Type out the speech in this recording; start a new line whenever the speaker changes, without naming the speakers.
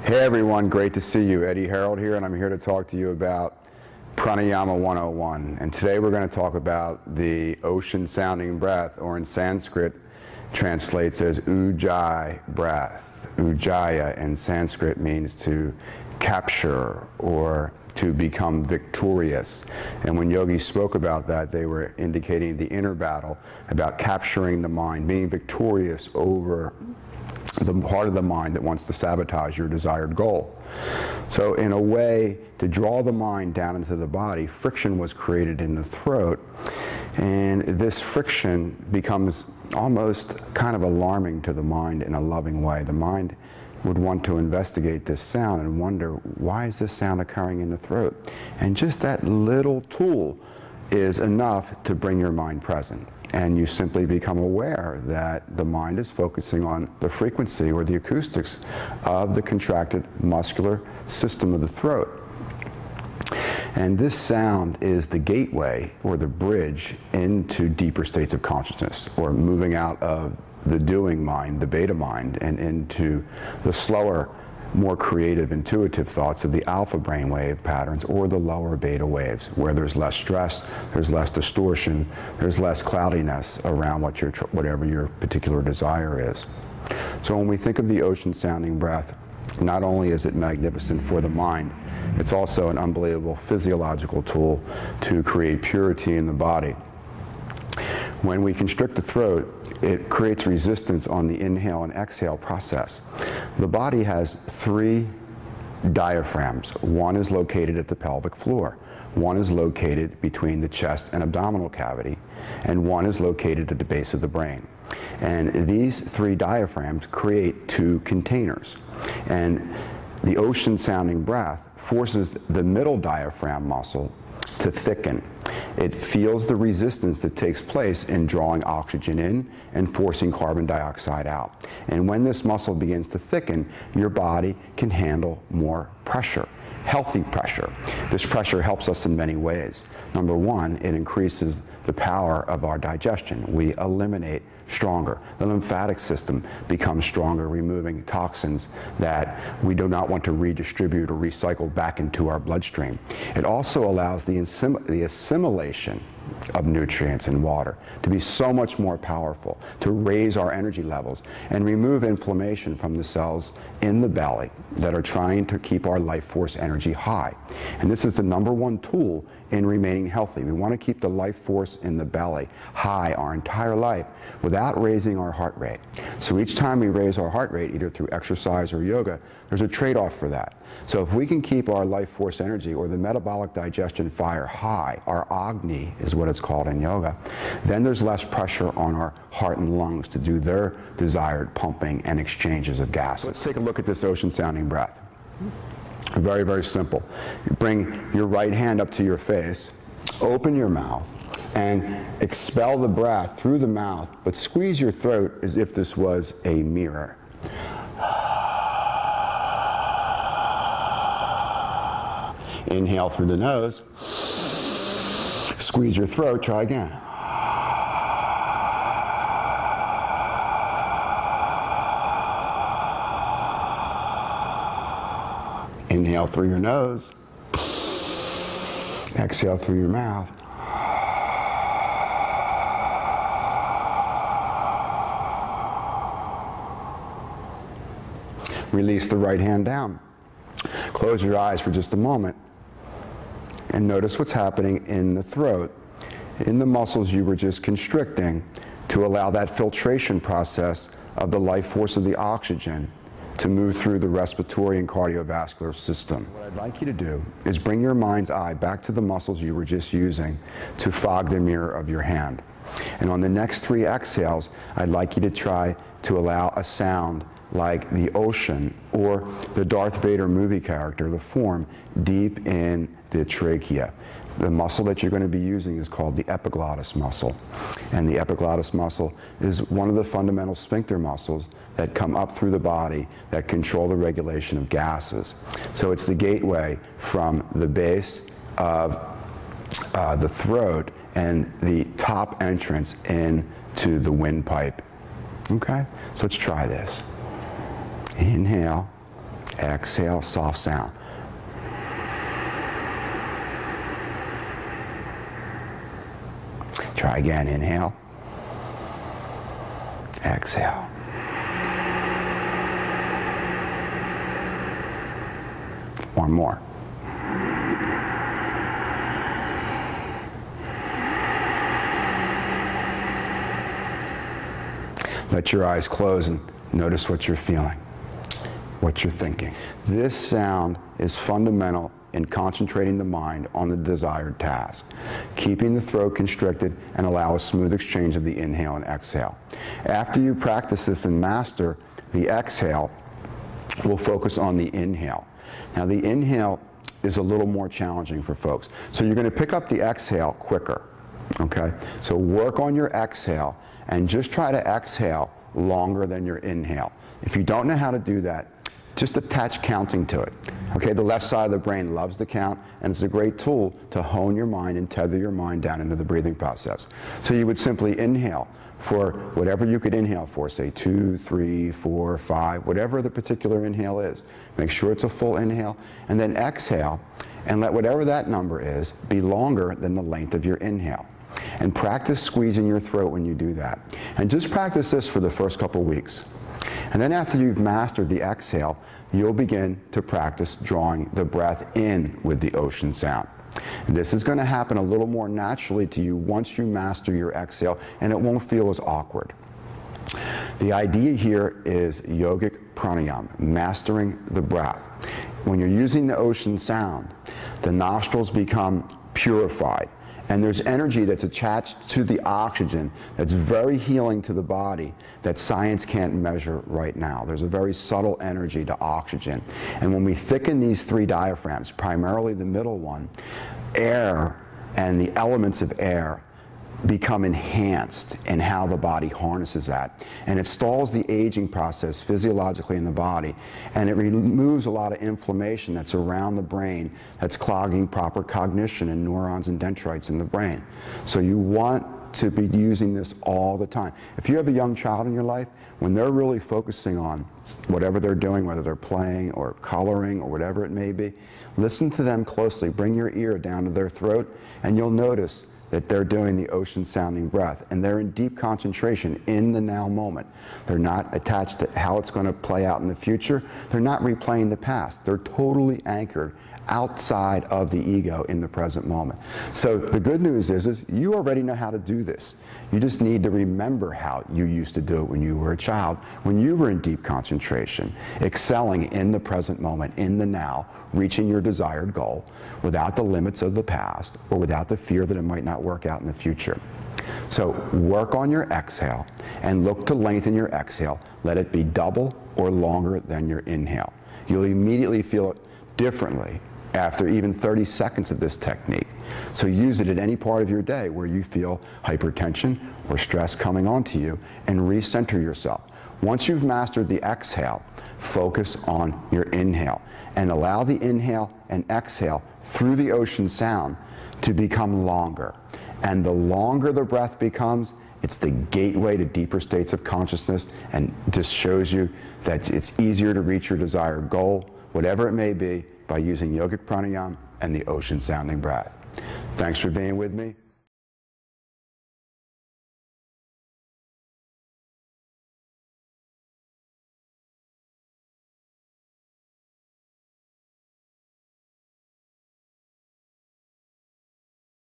Hey everyone, great to see you. Eddie Harrold here, and I'm here to talk to you about Pranayama 101. And today we're going to talk about the ocean sounding breath, or in Sanskrit translates as Ujjay breath. Ujjaya in Sanskrit means to capture or to become victorious. And when yogis spoke about that, they were indicating the inner battle about capturing the mind, being victorious over the part of the mind that wants to sabotage your desired goal. So in a way, to draw the mind down into the body, friction was created in the throat, and this friction becomes almost kind of alarming to the mind in a loving way. The mind would want to investigate this sound and wonder, why is this sound occurring in the throat? And just that little tool is enough to bring your mind present. And you simply become aware that the mind is focusing on the frequency or the acoustics of the contracted muscular system of the throat. And this sound is the gateway or the bridge into deeper states of consciousness, or moving out of the doing mind, the beta mind, and into the slower, more creative, intuitive thoughts of the alpha brainwave patterns, or the lower beta waves, where there's less stress, there's less distortion, there's less cloudiness around whatever your particular desire is. So when we think of the ocean sounding breath, not only is it magnificent for the mind, it's also an unbelievable physiological tool to create purity in the body. When we constrict the throat, it creates resistance on the inhale and exhale process. The body has three diaphragms. One is located at the pelvic floor. One is located between the chest and abdominal cavity. And one is located at the base of the brain. And these three diaphragms create two containers. And the ocean sounding breath forces the middle diaphragm muscle to thicken. It feels the resistance that takes place in drawing oxygen in and forcing carbon dioxide out. And when this muscle begins to thicken, your body can handle more pressure, healthy pressure. This pressure helps us in many ways. Number one, it increases the power of our digestion. We eliminate stronger. The lymphatic system becomes stronger, removing toxins that we do not want to redistribute or recycle back into our bloodstream. It also allows the assimilation of nutrients and water to be so much more powerful, to raise our energy levels and remove inflammation from the cells in the belly that are trying to keep our life force energy high. And this is the #1 tool in remaining healthy. We want to keep the life force in the belly high our entire life without raising our heart rate. So each time we raise our heart rate, either through exercise or yoga, there's a trade-off for that. So if we can keep our life force energy or the metabolic digestion fire high, our Agni is what it's called in yoga, then there's less pressure on our heart and lungs to do their desired pumping and exchanges of gases. Let's take a look at this ocean sounding breath. Very, very simple. You bring your right hand up to your face, open your mouth, and expel the breath through the mouth, but squeeze your throat as if this was a mirror. Inhale through the nose, squeeze your throat, try again. Inhale through your nose, exhale through your mouth. Release the right hand down. Close your eyes for just a moment and notice what's happening in the throat, in the muscles you were just constricting, to allow that filtration process of the life force of the oxygen to move through the respiratory and cardiovascular system. What I'd like you to do is bring your mind's eye back to the muscles you were just using to fog the mirror of your hand. And on the next 3 exhales, I'd like you to try to allow a sound like the ocean or the Darth Vader movie character, the form, deep in the trachea. The muscle that you're going to be using is called the epiglottis muscle. And the epiglottis muscle is one of the fundamental sphincter muscles that come up through the body that control the regulation of gases. So it's the gateway from the base of the throat and the top entrance into the windpipe. Okay? So let's try this. Inhale, Exhale, soft sound. Try again, inhale. Exhale. One more. Let your eyes close and notice what you're feeling, what you're thinking. This sound is fundamental in concentrating the mind on the desired task, keeping the throat constricted and allow a smooth exchange of the inhale and exhale. After you practice this and master the exhale, we'll focus on the inhale. Now the inhale is a little more challenging for folks. So you're going to pick up the exhale quicker, okay? So work on your exhale and just try to exhale longer than your inhale. If you don't know how to do that, just attach counting to it. Okay, the left side of the brain loves to count, and it's a great tool to hone your mind and tether your mind down into the breathing process. So you would simply inhale for whatever you could inhale for, say 2, 3, 4, 5, whatever the particular inhale is. Make sure it's a full inhale, and then exhale, and let whatever that number is be longer than the length of your inhale. And practice squeezing your throat when you do that. And just practice this for the first couple weeks. And then after you've mastered the exhale, you'll begin to practice drawing the breath in with the ocean sound. This is going to happen a little more naturally to you once you master your exhale, and it won't feel as awkward. The idea here is yogic pranayama, mastering the breath. When you're using the ocean sound, the nostrils become purified. And there's energy that's attached to the oxygen that's very healing to the body that science can't measure right now. There's a very subtle energy to oxygen. And when we thicken these three diaphragms, primarily the middle one, air and the elements of air become enhanced in how the body harnesses that. And it stalls the aging process physiologically in the body, and it removes a lot of inflammation that's around the brain that's clogging proper cognition and neurons and dendrites in the brain. So you want to be using this all the time. If you have a young child in your life, when they're really focusing on whatever they're doing, whether they're playing or coloring or whatever it may be, listen to them closely. Bring your ear down to their throat, and you'll notice that they're doing the ocean sounding breath, and they're in deep concentration in the now moment. They're not attached to how it's going to play out in the future. They're not replaying the past. They're totally anchored outside of the ego in the present moment. So the good news is you already know how to do this. You just need to remember how you used to do it when you were a child, when you were in deep concentration, excelling in the present moment, in the now, reaching your desired goal without the limits of the past or without the fear that it might not work out in the future. So work on your exhale and look to lengthen your exhale. Let it be double or longer than your inhale. You'll immediately feel it differently after even 30 seconds of this technique. So use it at any part of your day where you feel hypertension or stress coming onto you, and recenter yourself. Once you've mastered the exhale, focus on your inhale and allow the inhale and exhale through the ocean sound to become longer. And the longer the breath becomes, it's the gateway to deeper states of consciousness, and just shows you that it's easier to reach your desired goal, whatever it may be, by using yogic pranayama and the ocean sounding breath. Thanks for being with me.